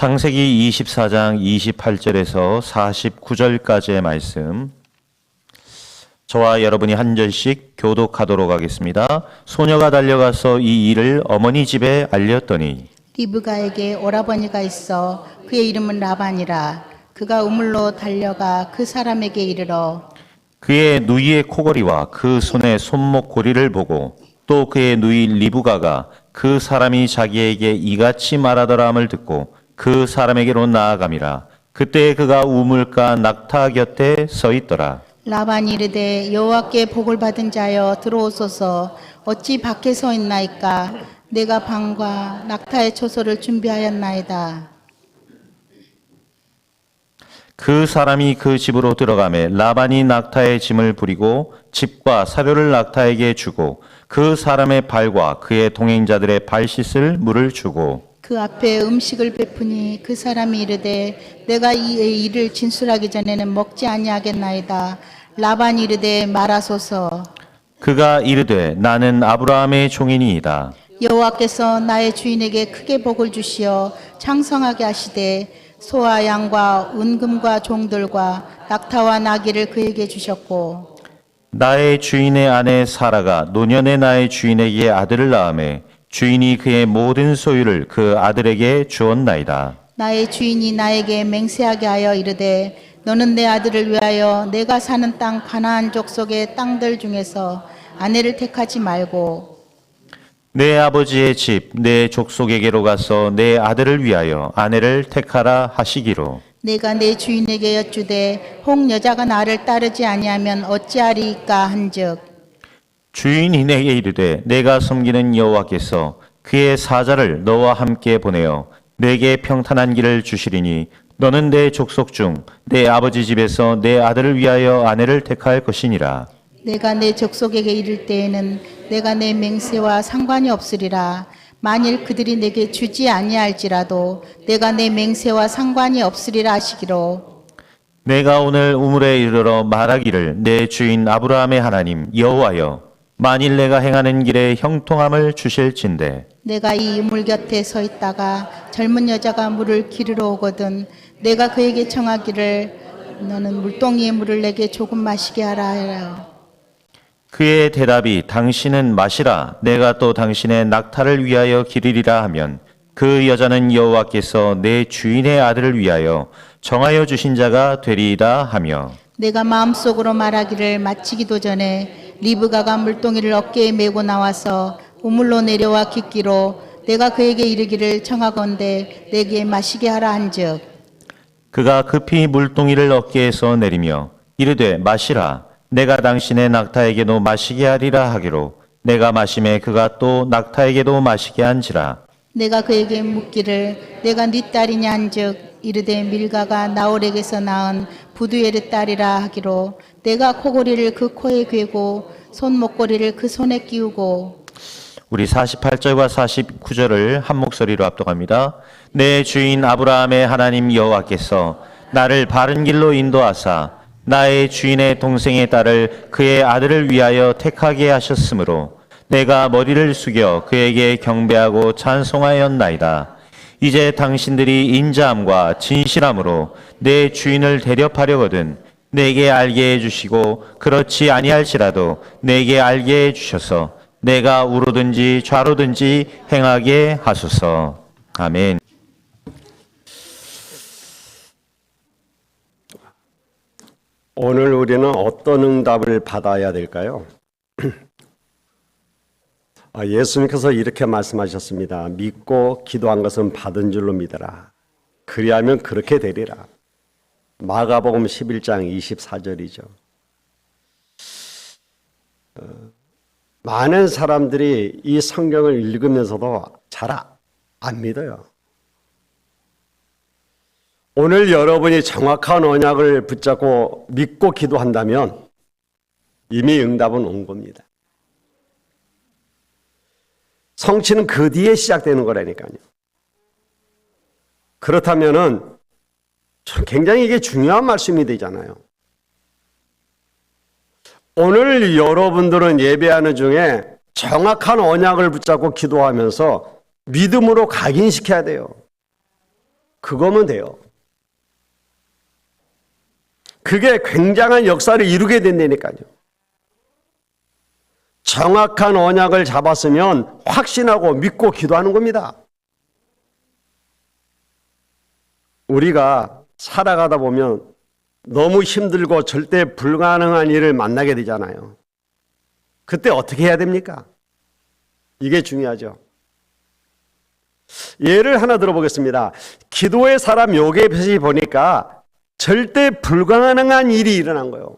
창세기 24장 28절에서 49절까지의 말씀, 저와 여러분이 한 절씩 교독하도록 하겠습니다. 소녀가 달려가서 이 일을 어머니 집에 알렸더니 리브가에게 오라버니가 있어 그의 이름은 라반이라. 그가 우물로 달려가 그 사람에게 이르러 그의 누이의 코골이와 그 손의 손목 고리를 보고 또 그의 누이 리브가가 그 사람이 자기에게 이같이 말하더라 함을 듣고 그 사람에게로 나아감이라. 그때 그가 우물가 낙타 곁에 서 있더라. 라반이 이르되 여호와께 복을 받은 자여 들어오소서. 어찌 밖에 서 있나이까. 내가 방과 낙타의 초소를 준비하였나이다. 그 사람이 그 집으로 들어가매 라반이 낙타의 짐을 부리고 집과 사료를 낙타에게 주고 그 사람의 발과 그의 동행자들의 발 씻을 물을 주고 그 앞에 음식을 베푸니 그 사람이 이르되 내가 이 일을 진술하기 전에는 먹지 아니하겠나이다. 라반이 이르되 말하소서. 그가 이르되 나는 아브라함의 종이니이다. 여호와께서 나의 주인에게 크게 복을 주시어 창성하게 하시되 소와 양과 은금과 종들과 낙타와 나귀를 그에게 주셨고 나의 주인의 아내 사라가 노년의 나의 주인에게 아들을 낳으매 주인이 그의 모든 소유를 그 아들에게 주었나이다. 나의 주인이 나에게 맹세하게 하여 이르되 너는 내 아들을 위하여 내가 사는 땅 가나안 족속의 땅들 중에서 아내를 택하지 말고 내 아버지의 집 내 족속에게로 가서 내 아들을 위하여 아내를 택하라 하시기로 내가 내 주인에게 여쭈되 혹 여자가 나를 따르지 아니하면 어찌하리이까 한즉 주인이 내게 이르되 내가 섬기는 여호와께서 그의 사자를 너와 함께 보내어 내게 평탄한 길을 주시리니 너는 내 족속 중 내 아버지 집에서 내 아들을 위하여 아내를 택할 것이니라. 내가 내 족속에게 이를 때에는 내가 내 맹세와 상관이 없으리라. 만일 그들이 내게 주지 아니할지라도 내가 내 맹세와 상관이 없으리라 하시기로 내가 오늘 우물에 이르러 말하기를 내 주인 아브라함의 하나님 여호와여 만일 내가 행하는 길에 형통함을 주실진대 내가 이 우물 곁에 서 있다가 젊은 여자가 물을 기르러 오거든 내가 그에게 청하기를 너는 물동이의 물을 내게 조금 마시게 하라 하라. 그의 대답이 당신은 마시라 내가 또 당신의 낙타를 위하여 기르리라 하면 그 여자는 여호와께서 내 주인의 아들을 위하여 정하여 주신 자가 되리이다 하며 내가 마음속으로 말하기를 마치기도 전에 리브가가 물동이를 어깨에 메고 나와서 우물로 내려와 깃기로 내가 그에게 이르기를 청하건대 내게 마시게 하라 한즉 그가 급히 물동이를 어깨에서 내리며 이르되 마시라 내가 당신의 낙타에게도 마시게 하리라 하기로 내가 마심에 그가 또 낙타에게도 마시게 한지라. 내가 그에게 묻기를 내가 네 딸이냐 한즉 이르되 밀가가 나홀에게서 낳은 부두엘의 딸이라 하기로 내가 코골이를 그 코에 괴고 손목고리를 그 손에 끼우고 우리 48절과 49절을 한 목소리로 합독합니다. 내 주인 아브라함의 하나님 여호와께서 나를 바른 길로 인도하사 나의 주인의 동생의 딸을 그의 아들을 위하여 택하게 하셨으므로 내가 머리를 숙여 그에게 경배하고 찬송하였나이다. 이제 당신들이 인자함과 진실함으로 내 주인을 대접하려거든 내게 알게 해주시고 그렇지 아니할지라도 내게 알게 해주셔서 내가 우로든지 좌로든지 행하게 하소서. 아멘. 오늘 우리는 어떤 응답을 받아야 될까요? 예수님께서 이렇게 말씀하셨습니다. 믿고 기도한 것은 받은 줄로 믿어라. 그리하면 그렇게 되리라. 마가복음 11장 24절이죠. 많은 사람들이 이 성경을 읽으면서도 잘 안 믿어요. 오늘 여러분이 정확한 언약을 붙잡고 믿고 기도한다면 이미 응답은 온 겁니다. 성취는 그 뒤에 시작되는 거라니까요. 그렇다면은 굉장히 이게 중요한 말씀이 되잖아요. 오늘 여러분들은 예배하는 중에 정확한 언약을 붙잡고 기도하면서 믿음으로 각인시켜야 돼요. 그거면 돼요. 그게 굉장한 역사를 이루게 된다니까요. 정확한 언약을 잡았으면 확신하고 믿고 기도하는 겁니다. 우리가 살아가다 보면 너무 힘들고 절대 불가능한 일을 만나게 되잖아요. 그때 어떻게 해야 됩니까? 이게 중요하죠. 예를 하나 들어보겠습니다. 기도의 사람 요게벳이 보니까 절대 불가능한 일이 일어난 거예요.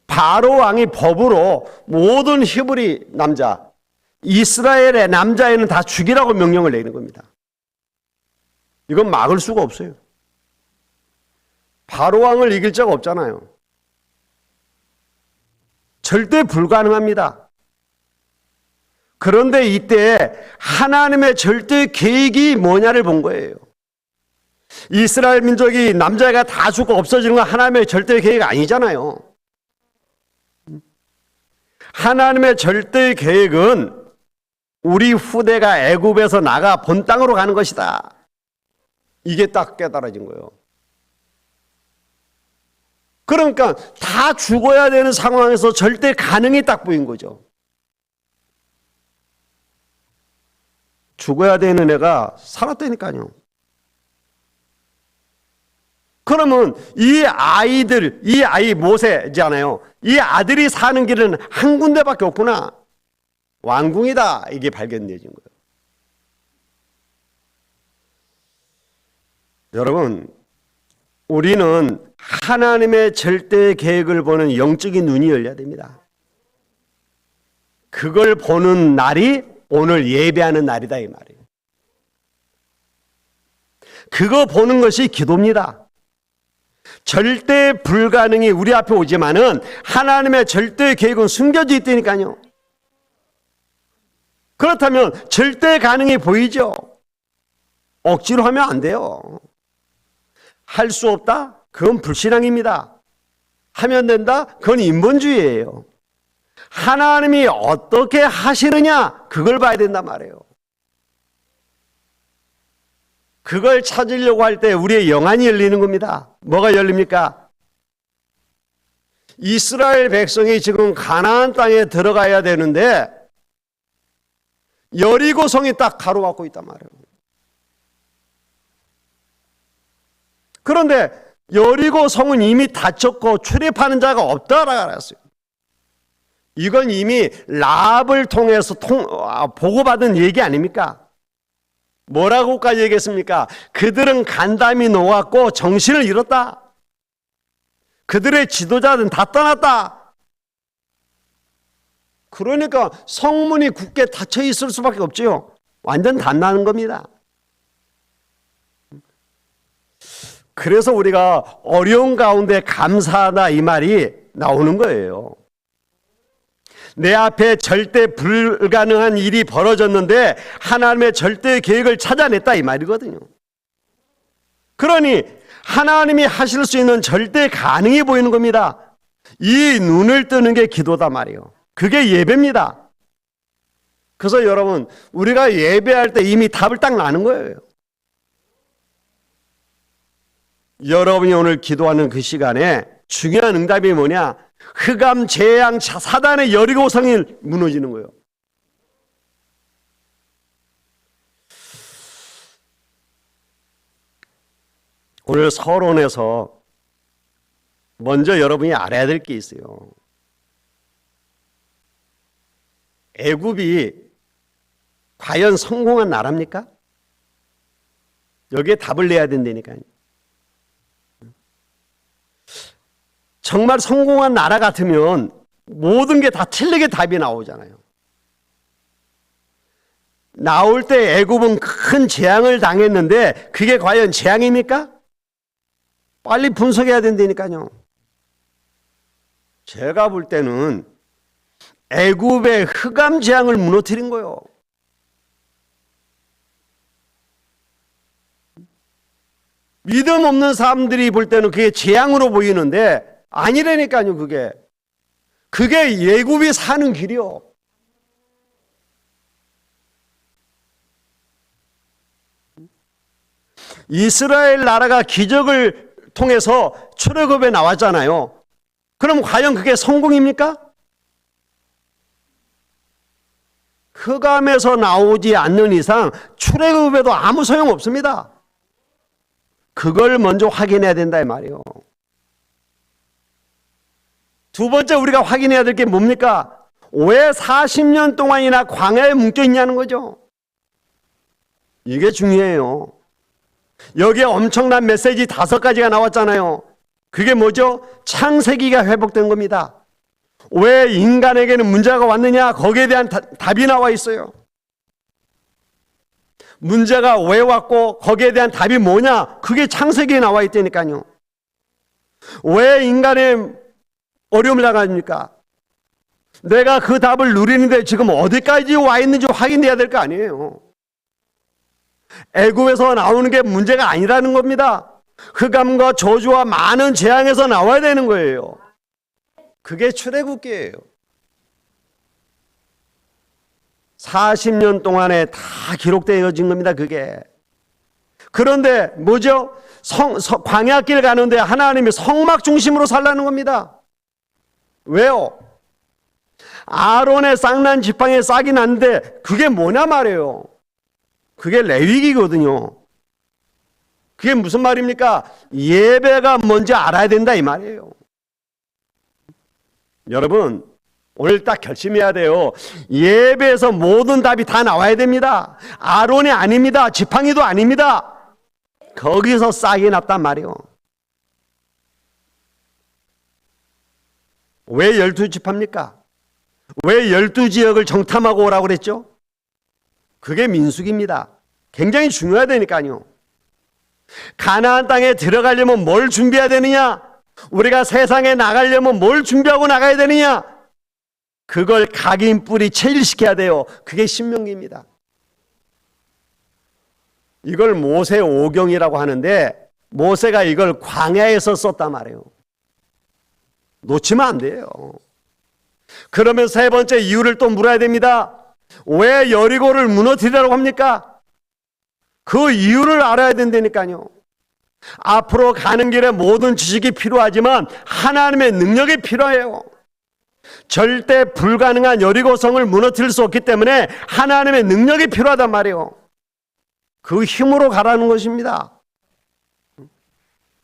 바로 왕이 법으로 모든 히브리 남자, 이스라엘의 남자애는 다 죽이라고 명령을 내리는 겁니다. 이건 막을 수가 없어요. 바로 왕을 이길 자가 없잖아요. 절대 불가능합니다. 그런데 이때 하나님의 절대 계획이 뭐냐를 본 거예요. 이스라엘 민족이 남자가 다 죽고 없어지는 건 하나님의 절대 계획이 아니잖아요. 하나님의 절대 계획은 우리 후대가 애굽에서 나가 본 땅으로 가는 것이다. 이게 딱 깨달아진 거예요. 그러니까 다 죽어야 되는 상황에서 절대 가능이 딱 보인 거죠. 죽어야 되는 애가 살았다니까요. 그러면 이 아이 모세잖아요. 이 아들이 사는 길은 한 군데밖에 없구나. 왕궁이다. 이게 발견되어진 거예요. 여러분, 우리는 하나님의 절대 계획을 보는 영적인 눈이 열려야 됩니다. 그걸 보는 날이 오늘 예배하는 날이다 이 말이에요. 그거 보는 것이 기도입니다. 절대 불가능이 우리 앞에 오지만은 하나님의 절대 계획은 숨겨져 있다니까요. 그렇다면 절대 가능이 보이죠? 억지로 하면 안 돼요. 할 수 없다? 그건 불신앙입니다. 하면 된다? 그건 인본주의예요. 하나님이 어떻게 하시느냐? 그걸 봐야 된단 말이에요. 그걸 찾으려고 할 때 우리의 영안이 열리는 겁니다. 뭐가 열립니까? 이스라엘 백성이 지금 가나안 땅에 들어가야 되는데 여리고성이 딱 가로막고 있단 말이에요. 그런데 여리고성은 이미 닫혔고 출입하는 자가 없다라고 알았어요. 이건 이미 라합을 통해서 보고받은 얘기 아닙니까? 뭐라고까지 얘기했습니까? 그들은 간담이 녹았고 정신을 잃었다. 그들의 지도자들은 다 떠났다. 그러니까 성문이 굳게 닫혀 있을 수밖에 없죠. 완전 닫나는 겁니다. 그래서 우리가 어려운 가운데 감사하다 이 말이 나오는 거예요. 내 앞에 절대 불가능한 일이 벌어졌는데 하나님의 절대 계획을 찾아냈다 이 말이거든요. 그러니 하나님이 하실 수 있는 절대 가능이 보이는 겁니다. 이 눈을 뜨는 게 기도다 말이에요. 그게 예배입니다. 그래서 여러분, 우리가 예배할 때 이미 답을 딱 나는 거예요. 여러분이 오늘 기도하는 그 시간에 중요한 응답이 뭐냐? 흑암, 재앙, 사단의 여리고성이 무너지는 거예요. 오늘 서론에서 먼저 여러분이 알아야 될 게 있어요. 애굽이 과연 성공한 나라입니까? 여기에 답을 내야 된다니까요. 정말 성공한 나라 같으면 모든 게 다 틀리게 답이 나오잖아요. 나올 때 애굽은 큰 재앙을 당했는데 그게 과연 재앙입니까? 빨리 분석해야 된다니까요. 제가 볼 때는 애굽의 흑암 재앙을 무너뜨린 거예요. 믿음 없는 사람들이 볼 때는 그게 재앙으로 보이는데 아니라니까요. 그게 애굽이 사는 길이요. 이스라엘 나라가 기적을 통해서 출애굽에 나왔잖아요. 그럼 과연 그게 성공입니까? 흑암에서 나오지 않는 이상 출애굽에도 아무 소용 없습니다. 그걸 먼저 확인해야 된다 이 말이에요. 두 번째 우리가 확인해야 될 게 뭡니까? 왜 40년 동안이나 광야에 뭉쳐 있냐는 거죠. 이게 중요해요. 여기에 엄청난 메시지 5가지가 나왔잖아요. 그게 뭐죠? 창세기가 회복된 겁니다. 왜 인간에게는 문제가 왔느냐? 거기에 대한 답이 나와 있어요. 문제가 왜 왔고 거기에 대한 답이 뭐냐? 그게 창세기에 나와 있다니까요. 왜 인간의 어려움을 당합니까? 내가 그 답을 누리는데 지금 어디까지 와 있는지 확인해야 될 거 아니에요. 애굽에서 나오는 게 문제가 아니라는 겁니다. 흑암과 저주와 많은 재앙에서 나와야 되는 거예요. 그게 출애굽기예요. 40년 동안에 다 기록되어진 겁니다. 그게. 그런데 뭐죠? 광야길 가는데 하나님이 성막 중심으로 살라는 겁니다. 왜요? 아론의 쌍난 지팡이에 싹이 났는데 그게 뭐냐 말이에요. 그게 레위기거든요. 그게 무슨 말입니까? 예배가 뭔지 알아야 된다 이 말이에요. 여러분, 오늘 딱 결심해야 돼요. 예배에서 모든 답이 다 나와야 됩니다. 아론이 아닙니다. 지팡이도 아닙니다. 거기서 싹이 났단 말이에요. 왜 12지파입니까? 왜 12지역을 정탐하고 오라고 그랬죠? 그게 민수기입니다. 굉장히 중요하다니까요. 가나안 땅에 들어가려면 뭘 준비해야 되느냐? 우리가 세상에 나가려면 뭘 준비하고 나가야 되느냐? 그걸 각인 뿌리 체질시켜야 돼요. 그게 신명기입니다. 이걸 모세 오경이라고 하는데 모세가 이걸 광야에서 썼단 말이에요. 놓치면 안 돼요. 그러면 세 번째 이유를 또 물어야 됩니다. 왜 여리고를 무너뜨리라고 합니까? 그 이유를 알아야 된다니까요. 앞으로 가는 길에 모든 지식이 필요하지만 하나님의 능력이 필요해요. 절대 불가능한 여리고성을 무너뜨릴 수 없기 때문에 하나님의 능력이 필요하단 말이에요. 그 힘으로 가라는 것입니다.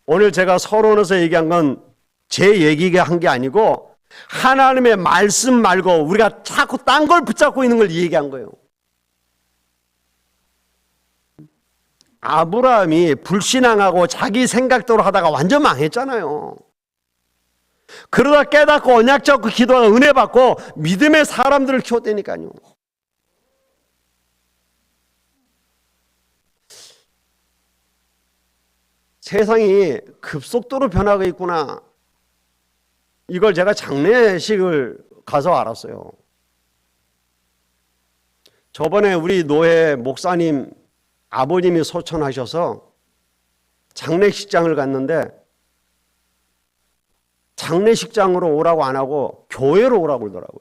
오늘 제가 서론에서 얘기한 건 제 얘기가 한 게 아니고 하나님의 말씀 말고 우리가 자꾸 딴 걸 붙잡고 있는 걸 얘기한 거예요. 아브라함이 불신앙하고 자기 생각대로 하다가 완전 망했잖아요. 그러다 깨닫고 언약 잡고 기도하고 은혜 받고 믿음의 사람들을 키웠다니까요. 세상이 급속도로 변하고 있구나. 이걸 제가 장례식을 가서 알았어요. 저번에 우리 노회 목사님 아버님이 소천하셔서 장례식장을 갔는데 장례식장으로 오라고 안 하고 교회로 오라고 그러더라고요.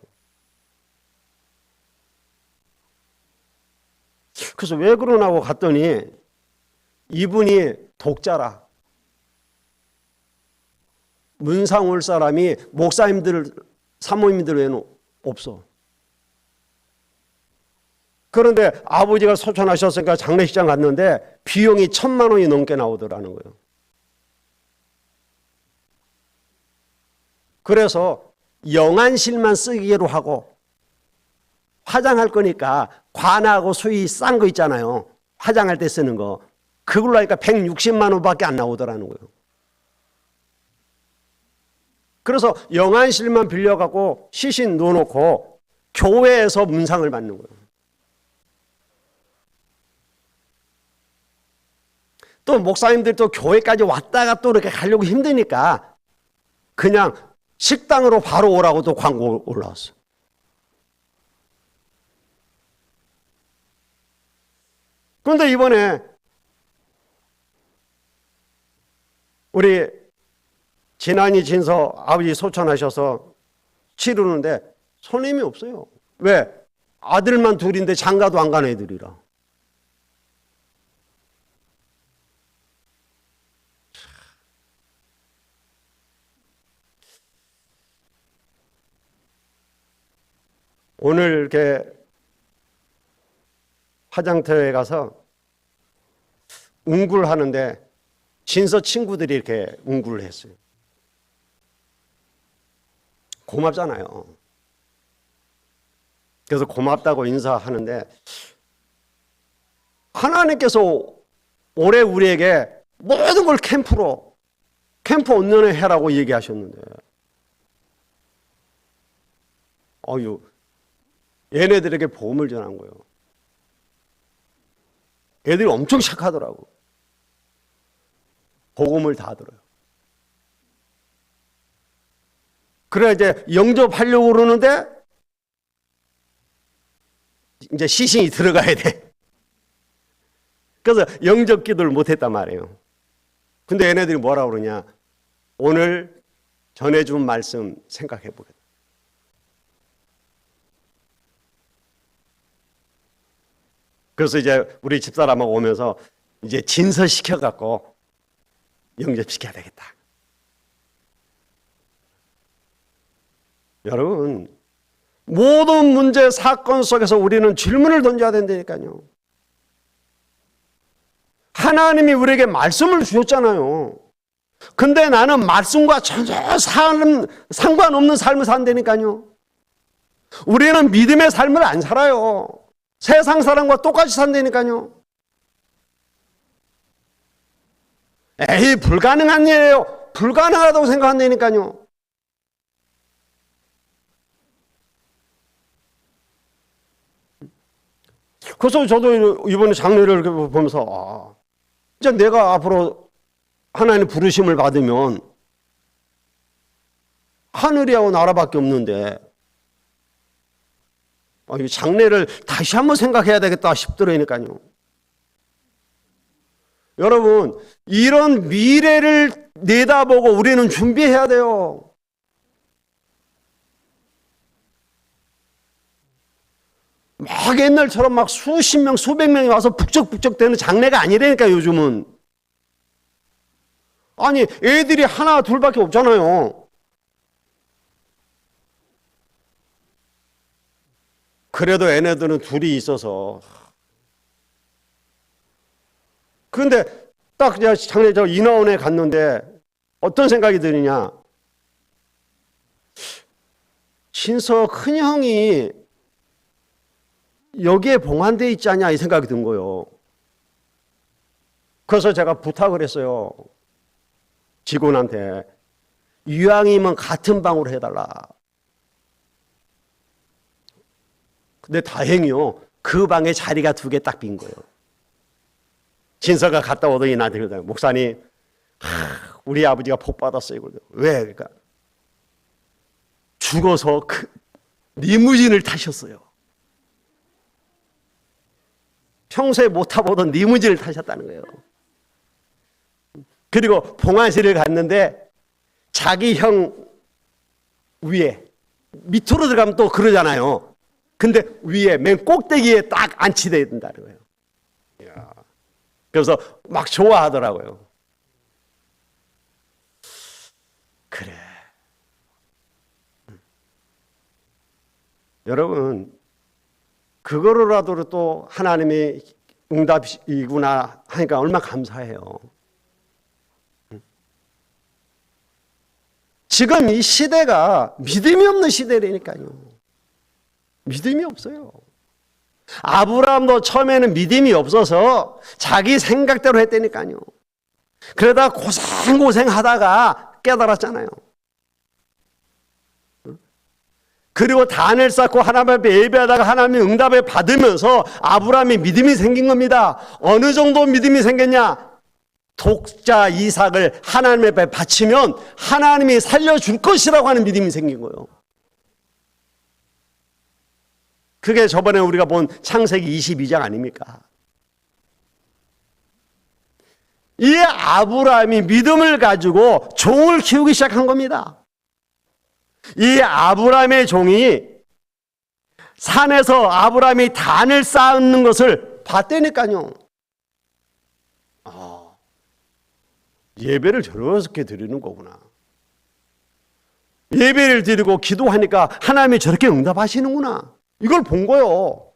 그래서 왜 그러냐고 갔더니 이분이 독자라. 문상 올 사람이 목사님들, 사모님들 외에는 없어. 그런데 아버지가 소천하셨으니까 장례식장 갔는데 비용이 1,000만 원이 넘게 나오더라는 거예요. 그래서 영안실만 쓰기로 하고 화장할 거니까 관하고 수의 싼 거 있잖아요. 화장할 때 쓰는 거. 그걸로 하니까 160만 원밖에 안 나오더라는 거예요. 그래서 영안실만 빌려갖고 시신 넣어놓고 교회에서 문상을 받는 거예요. 또 목사님들이 또 교회까지 왔다가 또 이렇게 가려고 힘드니까 그냥 식당으로 바로 오라고 또 광고 올라왔어. 그런데 이번에 우리 진안이 진서 아버지 소천하셔서 치르는데 손님이 없어요. 왜? 아들만 둘인데 장가도 안 가는 애들이라. 오늘 이렇게 화장터에 가서 웅굴 하는데 진서 친구들이 이렇게 웅굴을 했어요. 고맙잖아요. 그래서 고맙다고 인사하는데 하나님께서 올해 우리에게 모든 걸 캠프 온전히 해라고 얘기하셨는데 얘네들에게 복음을 전한 거예요. 애들이 엄청 착하더라고. 복음을 다 들어요. 그래 이제 영접하려고 그러는데 이제 시신이 들어가야 돼. 그래서 영접 기도를 못했단 말이에요. 근데 얘네들이 뭐라고 그러냐? 오늘 전해준 말씀 생각해 보겠다. 그래서 이제 우리 집사람하고 오면서 이제 진서시켜갖고 영접시켜야 되겠다. 여러분, 모든 문제, 사건 속에서 우리는 질문을 던져야 된다니까요. 하나님이 우리에게 말씀을 주셨잖아요. 근데 나는 말씀과 전혀 상관없는 삶을 산다니까요. 우리는 믿음의 삶을 안 살아요. 세상 사람과 똑같이 산다니까요. 에이, 불가능한 일이에요. 불가능하다고 생각한다니까요. 그래서 저도 이번에 장례를 보면서 이제 내가 앞으로 하나님 부르심을 받으면 하늘이하고 나라밖에 없는데 이 장례를 다시 한번 생각해야 되겠다 싶더라니까요. 여러분, 이런 미래를 내다보고 우리는 준비해야 돼요. 막 옛날처럼 막 수십 명, 수백 명이 와서 북적북적 되는 장례가 아니라니까 요즘은. 아니, 애들이 하나 둘밖에 없잖아요. 그래도 얘네들은 둘이 있어서. 그런데 딱 장례 인하원에 갔는데 어떤 생각이 드느냐. 신서 큰형이 여기에 봉안되어 있지 않냐 이 생각이 든 거예요. 그래서 제가 부탁을 했어요. 직원한테. 이왕이면 같은 방으로 해달라. 근데 다행히요. 그 방에 자리가 2개 딱 빈 거예요. 진서가 갔다 오더니 나한테 그러더라고요. 목사님, 우리 아버지가 복 받았어요. 왜? 그러니까 죽어서 리무진을 타셨어요. 평소에 못 타보던 리무진을 타셨다는 거예요. 그리고 봉안실을 갔는데 자기 형 위에 밑으로 들어가면 또 그러잖아요. 근데 위에 맨 꼭대기에 딱 안치되어 된다는 거예요. 그래서 막 좋아하더라고요. 그래. 여러분, 그거로라도 또 하나님이 응답이구나 하니까 얼마나 감사해요. 지금 이 시대가 믿음이 없는 시대라니까요. 믿음이 없어요. 아브라함도 처음에는 믿음이 없어서 자기 생각대로 했다니까요. 그러다 고생고생 하다가 깨달았잖아요. 그리고 단을 쌓고 하나님 앞에 예배하다가 하나님의 응답을 받으면서 아브라함이 믿음이 생긴 겁니다. 어느 정도 믿음이 생겼냐? 독자 이삭을 하나님 앞에 바치면 하나님이 살려줄 것이라고 하는 믿음이 생긴 거예요. 그게 저번에 우리가 본 창세기 22장 아닙니까? 이 아브라함이 믿음을 가지고 종을 키우기 시작한 겁니다. 이 아브라함의 종이 산에서 아브라함이 단을 쌓는 것을 봤다니까요. 예배를 저렇게 드리는 거구나. 예배를 드리고 기도하니까 하나님이 저렇게 응답하시는구나. 이걸 본 거예요.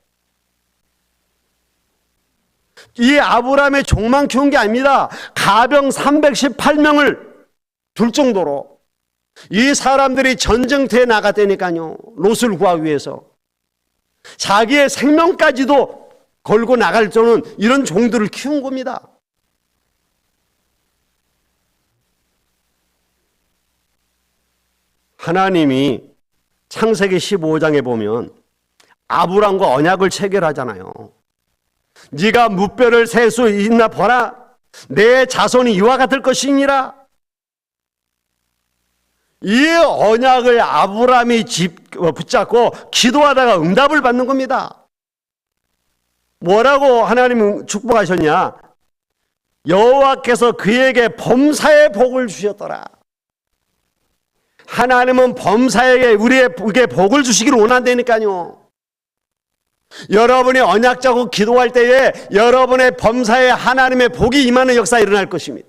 이 아브라함의 종만 키운 게 아닙니다. 가병 318명을 둘 정도로 이 사람들이 전쟁터에 나갔다니까요. 롯을 구하기 위해서. 자기의 생명까지도 걸고 나갈 저는 이런 종들을 키운 겁니다. 하나님이 창세기 15장에 보면 아브람과 언약을 체결하잖아요. 네가 무뼈를 셀 수 있나 보라. 내 자손이 이와 같을 것이니라. 이 언약을 아브람이 붙잡고 기도하다가 응답을 받는 겁니다. 뭐라고 하나님은 축복하셨냐? 여호와께서 그에게 범사의 복을 주셨더라. 하나님은 범사에게 우리에게 복을 주시기를 원한다니까요. 여러분이 언약 잡고 기도할 때에 여러분의 범사에 하나님의 복이 임하는 역사가 일어날 것입니다.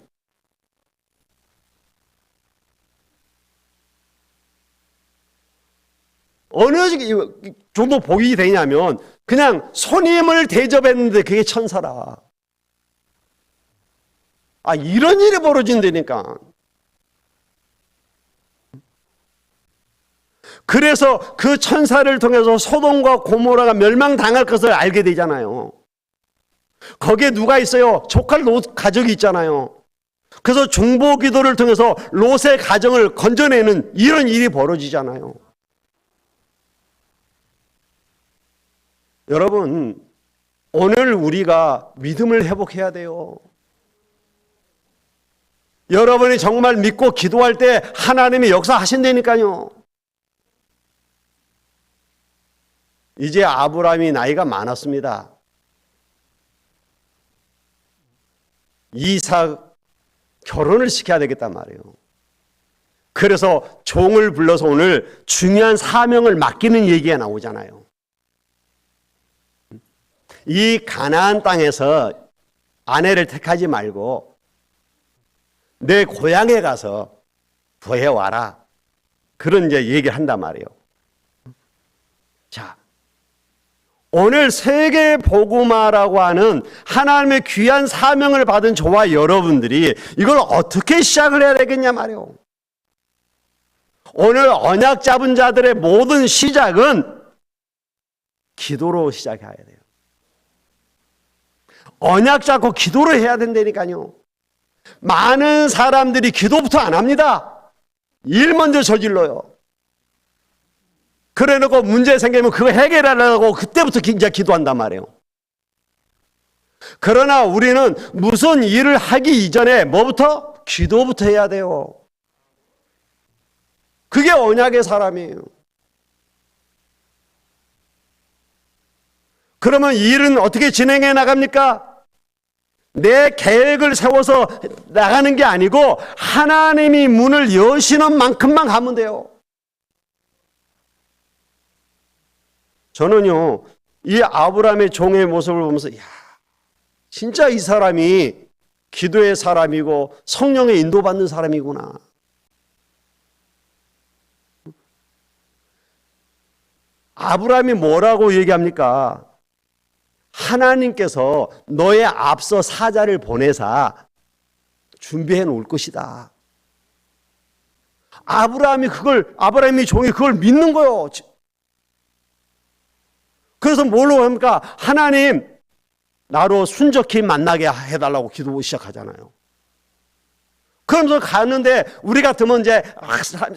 어느 정도 복이 되냐면 그냥 손님을 대접했는데 그게 천사라. 아, 이런 일이 벌어진다니까. 그래서 그 천사를 통해서 소돔과 고모라가 멸망당할 것을 알게 되잖아요. 거기에 누가 있어요? 조카 롯 가족이 있잖아요. 그래서 중보 기도를 통해서 롯의 가정을 건져내는 이런 일이 벌어지잖아요. 여러분, 오늘 우리가 믿음을 회복해야 돼요. 여러분이 정말 믿고 기도할 때 하나님이 역사하신다니까요. 이제 아브라함이 나이가 많았습니다. 이삭 결혼을 시켜야 되겠단 말이에요. 그래서 종을 불러서 오늘 중요한 사명을 맡기는 얘기가 나오잖아요. 이 가나안 땅에서 아내를 택하지 말고 내 고향에 가서 부해와라. 그런 이제 얘기를 한단 말이에요. 자, 오늘 세계 복음화라고 하는 하나님의 귀한 사명을 받은 저와 여러분들이 이걸 어떻게 시작을 해야 되겠냐 말이에요. 오늘 언약 잡은 자들의 모든 시작은 기도로 시작해야 돼요. 언약 잡고 기도를 해야 된다니까요. 많은 사람들이 기도부터 안 합니다. 일 먼저 저질러요. 그래 놓고 문제 생기면 그거 해결하려고 그때부터 이제 기도한단 말이에요. 그러나 우리는 무슨 일을 하기 이전에 뭐부터? 기도부터 해야 돼요. 그게 언약의 사람이에요. 그러면 일은 어떻게 진행해 나갑니까? 내 계획을 세워서 나가는 게 아니고 하나님이 문을 여시는 만큼만 가면 돼요. 저는요, 이 아브라함의 종의 모습을 보면서, 야, 진짜 이 사람이 기도의 사람이고 성령의 인도받는 사람이구나. 아브라함이 뭐라고 얘기합니까? 하나님께서 너의 앞서 사자를 보내사 준비해 놓을 것이다. 아브라함이 종이 그걸 믿는 거예요. 그래서 뭘로 합니까? 하나님, 나로 순적히 만나게 해달라고 기도 시작하잖아요. 그러면서 가는데 우리 같으면 이제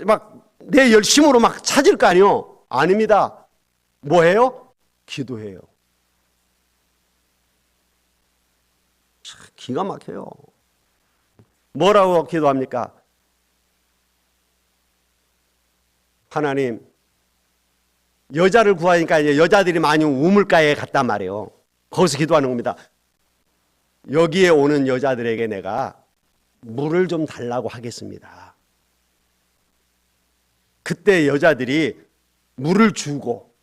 막 내 열심으로 막 찾을 거 아니에요? 아닙니다. 뭐 해요? 기도해요. 기가 막혀요. 뭐라고 기도합니까? 하나님, 여자를 구하니까 이제 여자들이 많이 우물가에 갔단 말이에요. 거기서 기도하는 겁니다. 여기에 오는 여자들에게 내가 물을 좀 달라고 하겠습니다. 그때 여자들이 물을 주고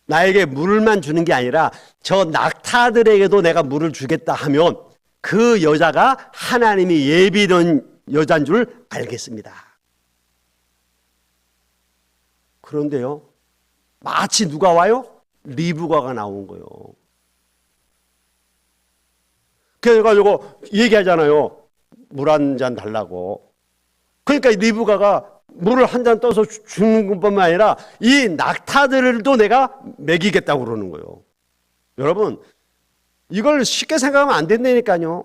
나에게 물만 주는 게 아니라 저 낙타들에게도 내가 물을 주겠다 하면 그 여자가 하나님이 예비된 여자인 줄 알겠습니다. 그런데요, 마치 누가 와요? 리브가가 나온 거예요. 그래가지고 얘기하잖아요. 물 한 잔 달라고. 그러니까 리브가가 물을 한 잔 떠서 주는 것뿐만 아니라 이 낙타들도 내가 먹이겠다고 그러는 거예요. 여러분, 이걸 쉽게 생각하면 안 된다니까요.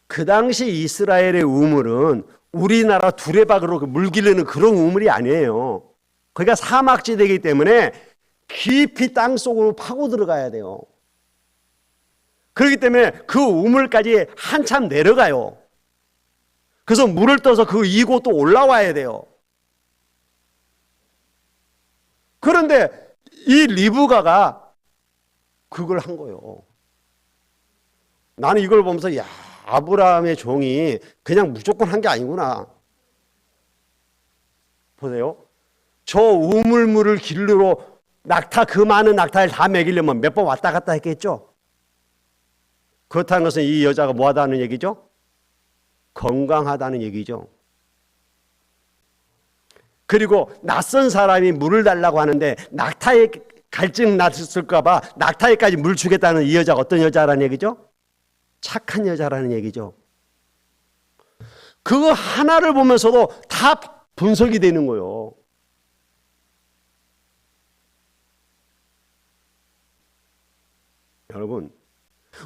그 당시 이스라엘의 우물은 우리나라 두레박으로 물 기르는 그런 우물이 아니에요. 그러니까 사막지대이기 때문에 깊이 땅 속으로 파고 들어가야 돼요. 그렇기 때문에 그 우물까지 한참 내려가요. 그래서 물을 떠서 그 이고 또 올라와야 돼요. 그런데 이 리브가가 그걸 한 거예요. 나는 이걸 보면서 야, 아브라함의 종이 그냥 무조건 한 게 아니구나. 보세요. 저 우물물을 길르러 그 많은 낙타를 다 먹이려면 몇 번 왔다 갔다 했겠죠. 그렇다는 것은 이 여자가 뭐하다는 얘기죠? 건강하다는 얘기죠. 그리고 낯선 사람이 물을 달라고 하는데 낙타에 갈증 났을까 봐 낙타에까지 물 주겠다는 이 여자가 어떤 여자라는 얘기죠? 착한 여자라는 얘기죠. 그거 하나를 보면서도 다 분석이 되는 거예요. 여러분,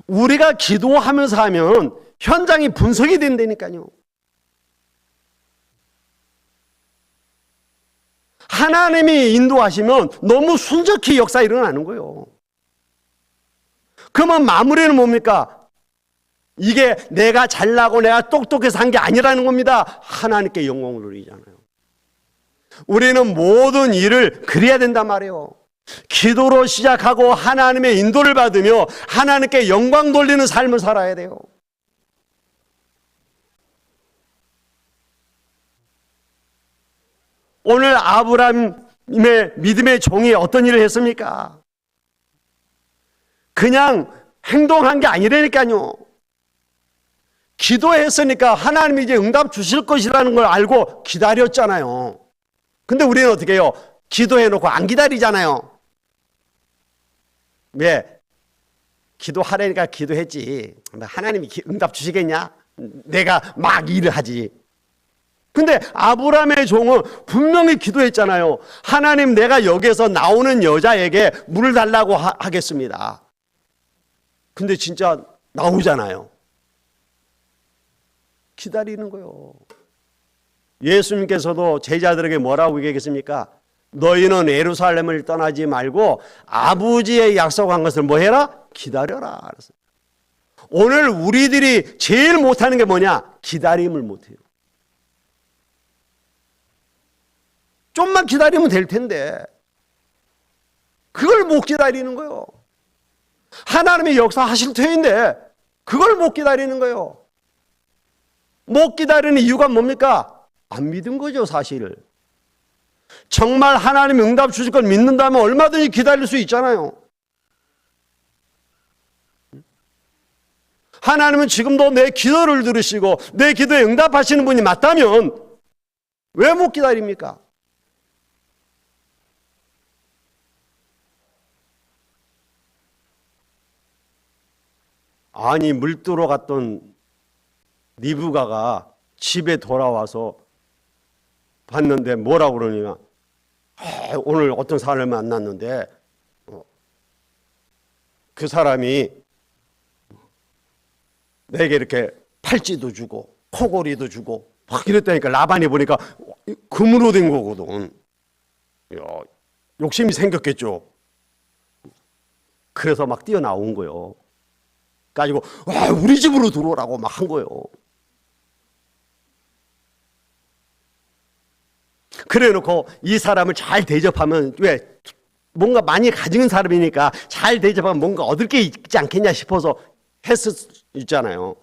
우리가 기도하면서 하면 현장이 분석이 된다니까요. 하나님이 인도하시면 너무 순적히 역사 일어나는 거예요. 그러면 마무리는 뭡니까? 이게 내가 잘나고 내가 똑똑해서 한 게 아니라는 겁니다. 하나님께 영광을 돌리잖아요. 우리는 모든 일을 그래야 된단 말이에요. 기도로 시작하고 하나님의 인도를 받으며 하나님께 영광 돌리는 삶을 살아야 돼요. 오늘 아브라함의 믿음의 종이 어떤 일을 했습니까? 그냥 행동한 게 아니라니까요. 기도했으니까 하나님이 이제 응답 주실 것이라는 걸 알고 기다렸잖아요. 근데 우리는 어떻게 해요? 기도해놓고 안 기다리잖아요. 왜? 기도하라니까 기도했지. 하나님이 응답 주시겠냐? 내가 막 일을 하지. 근데 아브라함의 종은 분명히 기도했잖아요. 하나님, 내가 여기에서 나오는 여자에게 물을 달라고 하겠습니다. 근데 진짜 나오잖아요. 기다리는 거예요. 예수님께서도 제자들에게 뭐라고 얘기했습니까? 너희는 예루살렘을 떠나지 말고 아버지의 약속한 것을 뭐 해라? 기다려라. 오늘 우리들이 제일 못하는 게 뭐냐? 기다림을 못해요. 좀만 기다리면 될 텐데 그걸 못 기다리는 거예요. 하나님의 역사하실 터인데 그걸 못 기다리는 거예요. 못 기다리는 이유가 뭡니까? 안 믿은 거죠, 사실. 정말 하나님 응답 주실 걸 믿는다면 얼마든지 기다릴 수 있잖아요. 하나님은 지금도 내 기도를 들으시고 내 기도에 응답하시는 분이 맞다면 왜 못 기다립니까? 아니, 물두러 갔던 리브가가 집에 돌아와서 봤는데 뭐라고 그러냐? 오늘 어떤 사람을 만났는데 그 사람이 내게 이렇게 팔찌도 주고 코골이도 주고 막 이랬다니까. 라반이 보니까 금으로 된 거거든. 야, 욕심이 생겼겠죠. 그래서 막 뛰어나온 거예요. 가지고 와, 우리 집으로 들어오라고 막 한 거예요. 그래 놓고 이 사람을 잘 대접하면, 왜? 뭔가 많이 가진 사람이니까 잘 대접하면 뭔가 얻을 게 있지 않겠냐 싶어서 했을 수 있잖아요.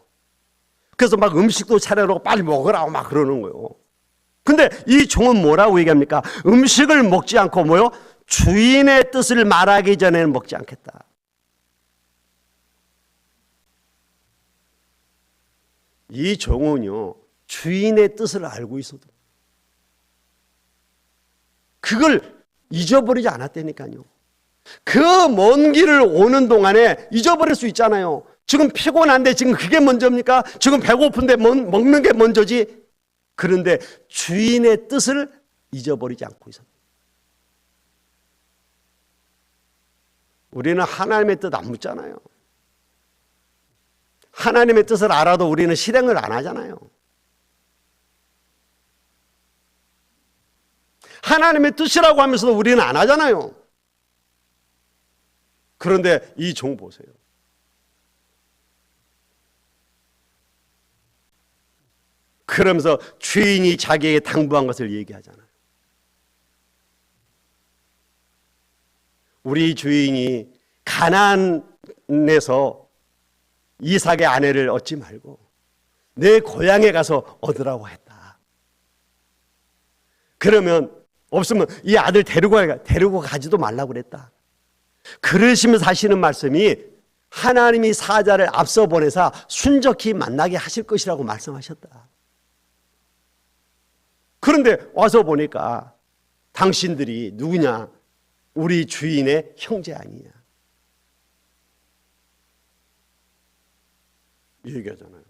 그래서 막 음식도 차려놓고 빨리 먹으라고 막 그러는 거예요. 근데 이 종은 뭐라고 얘기합니까? 음식을 먹지 않고 뭐요? 주인의 뜻을 말하기 전에는 먹지 않겠다. 이 종은요, 주인의 뜻을 알고 있어도 그걸 잊어버리지 않았다니까요. 그 먼 길을 오는 동안에 잊어버릴 수 있잖아요. 지금 피곤한데 지금 그게 먼저입니까? 지금 배고픈데 먹는 게 먼저지. 그런데 주인의 뜻을 잊어버리지 않고 있었다. 우리는 하나님의 뜻 안 묻잖아요. 하나님의 뜻을 알아도 우리는 실행을 안 하잖아요. 하나님의 뜻이라고 하면서도 우리는 안 하잖아요. 그런데 이 종 보세요. 그러면서 주인이 자기에게 당부한 것을 얘기하잖아요. 우리 주인이 가나안에서 이삭의 아내를 얻지 말고 내 고향에 가서 얻으라고 했다. 그러면 없으면 이 아들 데리고 가지도 말라고 그랬다. 그러시면서 하시는 말씀이 하나님이 사자를 앞서 보내사 순적히 만나게 하실 것이라고 말씀하셨다. 그런데 와서 보니까 당신들이 누구냐? 우리 주인의 형제 아니냐? 이 얘기하잖아요.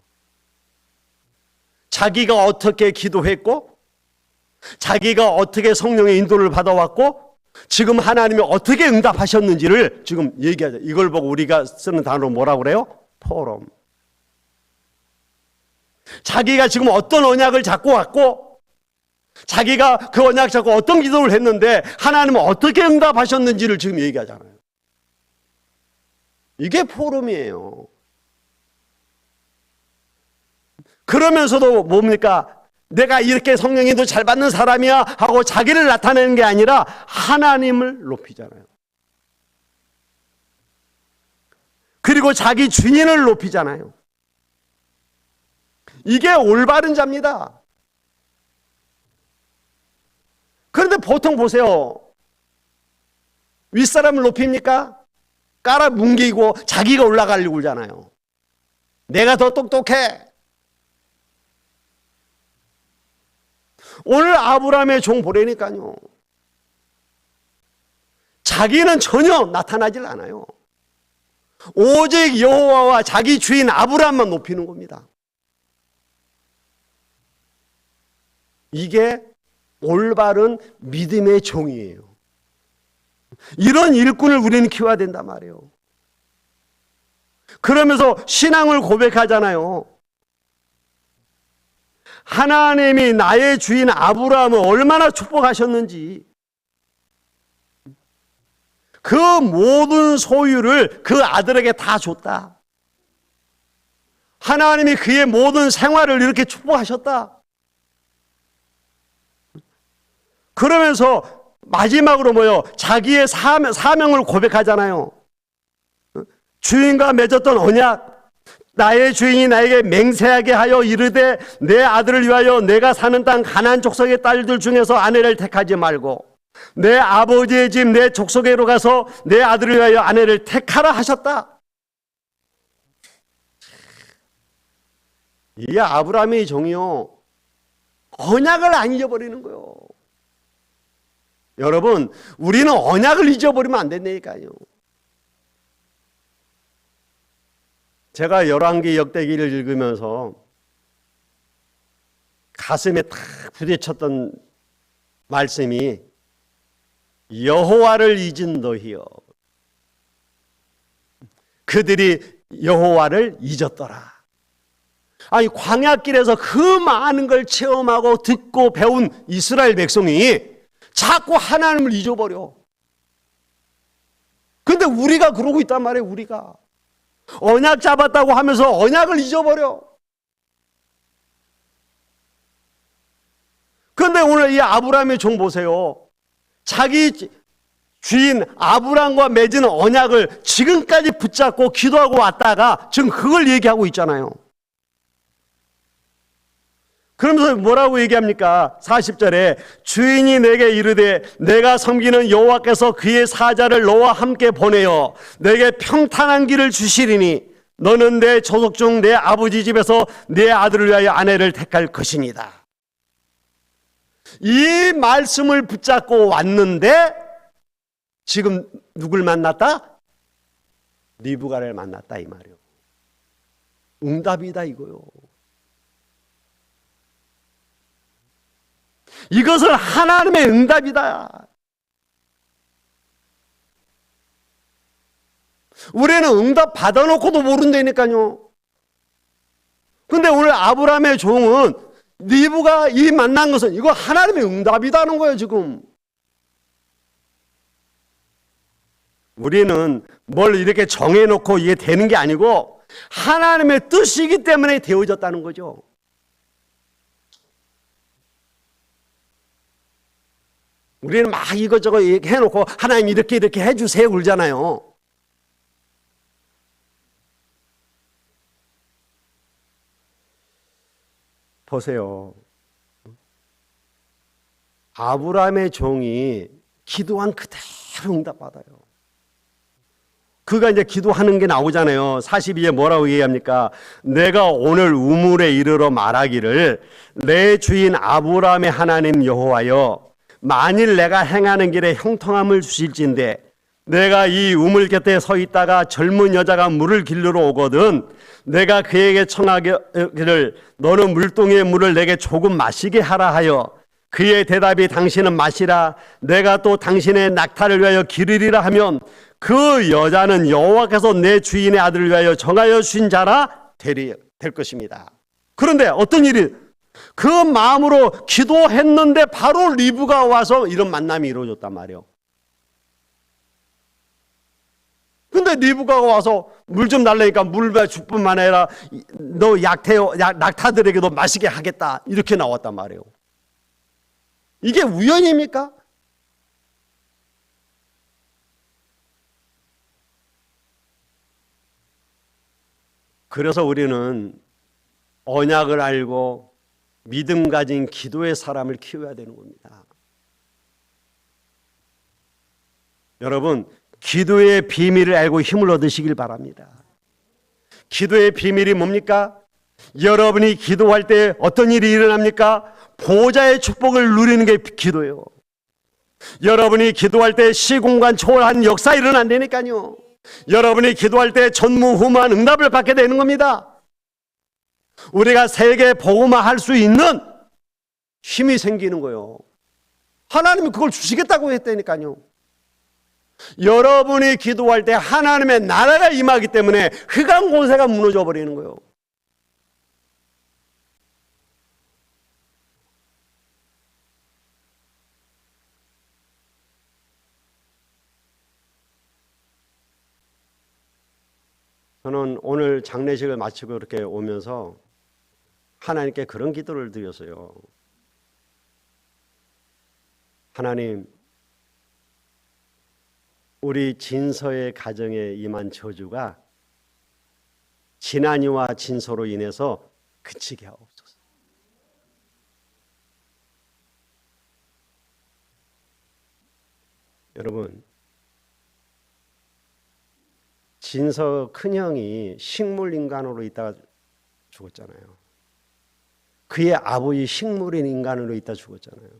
자기가 어떻게 기도했고, 자기가 어떻게 성령의 인도를 받아왔고, 지금 하나님이 어떻게 응답하셨는지를 지금 얘기하죠. 이걸 보고 우리가 쓰는 단어로 뭐라고 그래요? 포럼. 자기가 지금 어떤 언약을 잡고 왔고, 자기가 그 언약 잡고 어떤 기도를 했는데 하나님은 어떻게 응답하셨는지를 지금 얘기하잖아요. 이게 포럼이에요. 그러면서도 뭡니까? 내가 이렇게 성령인도 잘 받는 사람이야 하고 자기를 나타내는 게 아니라 하나님을 높이잖아요. 그리고 자기 주인을 높이잖아요. 이게 올바른 자입니다. 그런데 보통 보세요. 윗사람을 높입니까? 깔아뭉개고 자기가 올라가려고 그러잖아요. 내가 더 똑똑해. 오늘 아브라함의 종 보라니까요. 자기는 전혀 나타나질 않아요. 오직 여호와와 자기 주인 아브라함만 높이는 겁니다. 이게 올바른 믿음의 종이에요. 이런 일꾼을 우리는 키워야 된단 말이에요. 그러면서 신앙을 고백하잖아요. 하나님이 나의 주인 아브라함을 얼마나 축복하셨는지, 그 모든 소유를 그 아들에게 다 줬다. 하나님이 그의 모든 생활을 이렇게 축복하셨다. 그러면서 마지막으로 뭐요? 자기의 사명을 고백하잖아요. 주인과 맺었던 언약, 나의 주인이 나에게 맹세하게 하여 이르되 내 아들을 위하여 내가 사는 땅 가나안 족속의 딸들 중에서 아내를 택하지 말고 내 아버지의 집 내 족속에로 가서 내 아들을 위하여 아내를 택하라 하셨다. 이 아브라함의 종이요, 언약을 안 잊어버리는 거예요. 여러분, 우리는 언약을 잊어버리면 안 된다니까요. 제가 열왕기 역대기를 읽으면서 가슴에 탁 부딪혔던 말씀이 여호와를 잊은 너희여, 그들이 여호와를 잊었더라. 아니, 광야길에서 그 많은 걸 체험하고 듣고 배운 이스라엘 백성이 자꾸 하나님을 잊어버려. 근데 우리가 그러고 있단 말이에요. 우리가 언약 잡았다고 하면서 언약을 잊어버려. 그런데 오늘 이 아브라함의 종 보세요. 자기 주인 아브라함과 맺은 언약을 지금까지 붙잡고 기도하고 왔다가 지금 그걸 얘기하고 있잖아요. 그러면서 뭐라고 얘기합니까? 40절에 주인이 내게 이르되 내가 섬기는 여호와께서 그의 사자를 너와 함께 보내어 내게 평탄한 길을 주시리니 너는 내 조속 중 내 아버지 집에서 내 아들을 위하여 아내를 택할 것이니다. 이 말씀을 붙잡고 왔는데 지금 누굴 만났다? 리브가를 만났다 이 말이에요. 응답이다 이거요. 이것은 하나님의 응답이다. 우리는 응답 받아놓고도 모른다니까요. 근데 오늘 아브라함의 종은 리브가 이 만난 것은 이거 하나님의 응답이다는 거예요 지금. 우리는 뭘 이렇게 정해놓고 이게 되는 게 아니고 하나님의 뜻이기 때문에 되어졌다는 거죠. 우리는 막 이것저것 해놓고 하나님 이렇게 해주세요 그러잖아요. 보세요. 아브라함의 종이 기도한 그대로 응답받아요. 그가 이제 기도하는 게 나오잖아요. 42에 뭐라고 얘기합니까? 내가 오늘 우물에 이르러 말하기를 내 주인 아브라함의 하나님 여호와여, 만일 내가 행하는 길에 형통함을 주실진데 내가 이 우물 곁에 서 있다가 젊은 여자가 물을 길르러 오거든 내가 그에게 청하기를 너는 물동이의 물을 내게 조금 마시게 하라 하여 그의 대답이 당신은 마시라 내가 또 당신의 낙타를 위하여 기르리라 하면 그 여자는 여호와께서 내 주인의 아들을 위하여 정하여 주신 자라 될 것입니다. 그런데 어떤 일이 그 마음으로 기도했는데 바로 리브가 와서 이런 만남이 이루어졌단 말이에요. 근데 리브가가 와서 물 좀 달라니까 물만 줄 뿐만 아니라 너 낙타들에게도 마시게 하겠다 이렇게 나왔단 말이에요. 이게 우연입니까? 그래서 우리는 언약을 알고 믿음 가진 기도의 사람을 키워야 되는 겁니다. 여러분, 기도의 비밀을 알고 힘을 얻으시길 바랍니다. 기도의 비밀이 뭡니까? 여러분이 기도할 때 어떤 일이 일어납니까? 보좌의 축복을 누리는 게 기도예요. 여러분이 기도할 때 시공간 초월한 역사 일어난다니까요. 여러분이 기도할 때 전무후무한 응답을 받게 되는 겁니다. 우리가 세계 복음화할 수 있는 힘이 생기는 거예요. 하나님이 그걸 주시겠다고 했다니까요. 여러분이 기도할 때 하나님의 나라가 임하기 때문에 흑암 권세가 무너져 버리는 거예요. 저는 오늘 장례식을 마치고 이렇게 오면서 하나님께 그런 기도를 드렸어요. 하나님, 우리 진서의 가정에 임한 저주가 진한이와 진서로 인해서 그치게 하옵소서. 여러분, 진서 큰형이 식물인간으로 있다가 죽었잖아요. 그의 아버지 식물인 인간으로 있다 죽었잖아요.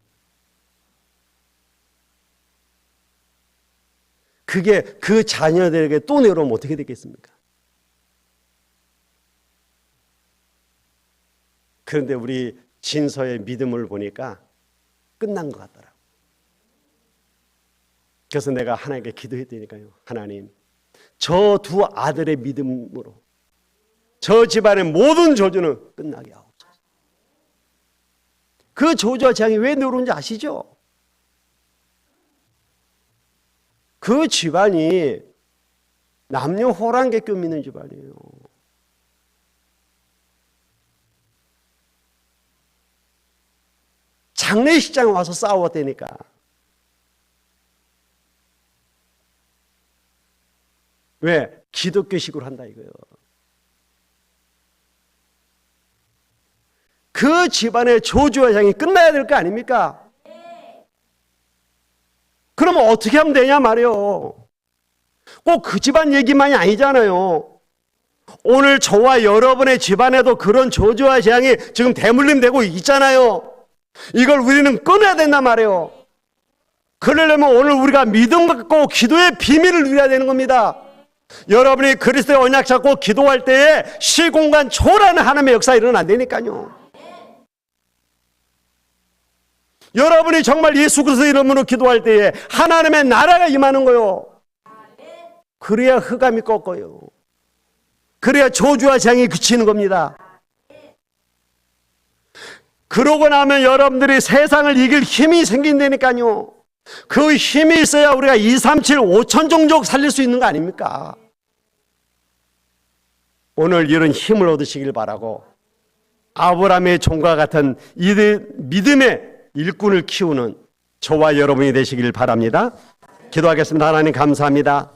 그게 그 자녀들에게 또 내려오면 어떻게 되겠습니까? 그런데 우리 진서의 믿음을 보니까 끝난 것 같더라고요. 그래서 내가 하나님께 기도했다니까요. 하나님, 저 두 아들의 믿음으로 저 집안의 모든 저주는 끝나게 하옵소서. 그 저주와 재앙이 왜 내려오는지 아시죠? 그 집안이 남녀 호랑객교 믿는 집안이에요. 장례식장에 와서 싸웠다니까. 왜? 기독교식으로 한다 이거예요. 그 집안의 저주와 재앙이 끝나야 될 거 아닙니까? 그러면 어떻게 하면 되냐 말이에요. 꼭 그 집안 얘기만이 아니잖아요. 오늘 저와 여러분의 집안에도 그런 저주와 재앙이 지금 대물림되고 있잖아요. 이걸 우리는 끊어야 된단 말이에요. 그러려면 오늘 우리가 믿음 갖고 기도의 비밀을 누려야 되는 겁니다. 여러분이 그리스도의 언약 잡고 기도할 때에 시공간 초월하는 하나님의 역사가 일어난다니까요. 여러분이 정말 예수 그리스도 이름으로 기도할 때에 하나님의 나라가 임하는 거요. 그래야 흑암이 꺾어요. 그래야 저주와 재앙이 그치는 겁니다. 그러고 나면 여러분들이 세상을 이길 힘이 생긴다니까요. 그 힘이 있어야 우리가 2, 3, 7, 5천 종족 살릴 수 있는 거 아닙니까? 오늘 이런 힘을 얻으시길 바라고 아브라함의 종과 같은 이 믿음의 일꾼을 키우는 저와 여러분이 되시길 바랍니다. 기도하겠습니다. 하나님 감사합니다.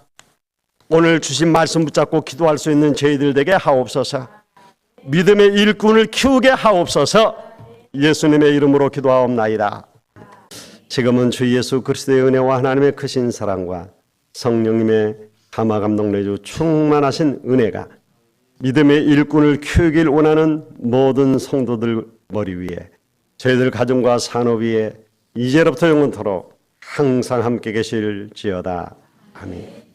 오늘 주신 말씀 붙잡고 기도할 수 있는 저희들 되게 하옵소서. 믿음의 일꾼을 키우게 하옵소서. 예수님의 이름으로 기도하옵나이다. 지금은 주 예수 그리스도의 은혜와 하나님의 크신 사랑과 성령님의 감화 감동 내주 충만하신 은혜가 믿음의 일꾼을 키우길 원하는 모든 성도들 머리 위에 저희들 가정과 산업 위에 이제로부터 영원토록 항상 함께 계실지어다. 아멘.